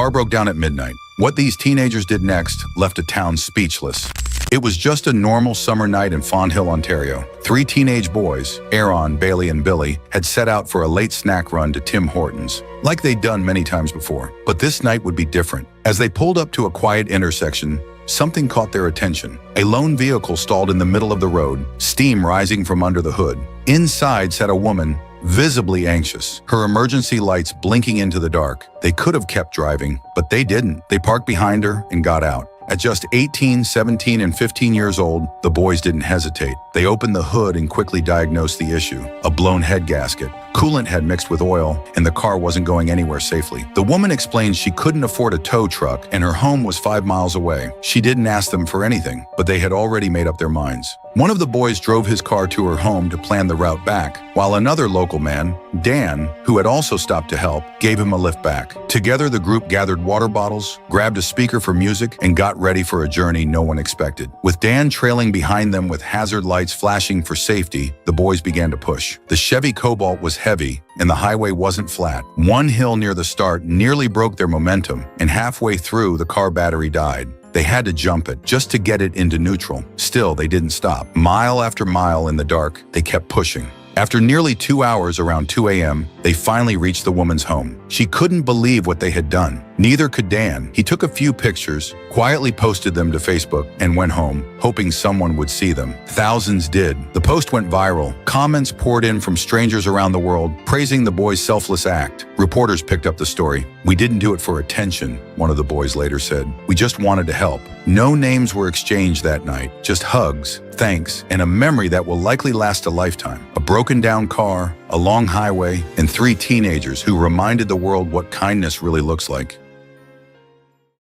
car broke down at midnight. What these teenagers did next left a town speechless. It was just a normal summer night in Fond Hill, Ontario. 3 teenage boys, Aaron, Bailey, and Billy, had set out for a late snack run to Tim Hortons, like they'd done many times before. But this night would be different. As they pulled up to a quiet intersection, something caught their attention. A lone vehicle stalled in the middle of the road, steam rising from under the hood. Inside sat a woman, visibly anxious, her emergency lights blinking into the dark. They could have kept driving, but they didn't. They parked behind her and got out. At just 18, 17, and 15 years old, the boys didn't hesitate. They opened the hood and quickly diagnosed the issue: a blown head gasket. Coolant had mixed with oil, and the car wasn't going anywhere safely. The woman explained she couldn't afford a tow truck, and her home was 5 miles away. She didn't ask them for anything, but they had already made up their minds. One of the boys drove his car to her home to plan the route back, while another local man, Dan, who had also stopped to help, gave him a lift back. Together, the group gathered water bottles, grabbed a speaker for music, and got ready for a journey no one expected. With Dan trailing behind them with hazard lights flashing for safety, the boys began to push. The Chevy Cobalt was heavy, and the highway wasn't flat. One hill near the start nearly broke their momentum, and halfway through, the car battery died. They had to jump it just to get it into neutral. Still, they didn't stop. Mile after mile in the dark, they kept pushing. After nearly 2 hours, around 2 a.m., they finally reached the woman's home. She couldn't believe what they had done. Neither could Dan. He took a few pictures, quietly posted them to Facebook, and went home, hoping someone would see them. Thousands did. The post went viral. Comments poured in from strangers around the world, praising the boys' selfless act. Reporters picked up the story. "We didn't do it for attention," one of the boys later said. "We just wanted to help." No names were exchanged that night, just hugs, thanks, and a memory that will likely last a lifetime. A broken down car, a long highway, and 3 teenagers who reminded the world what kindness really looks like.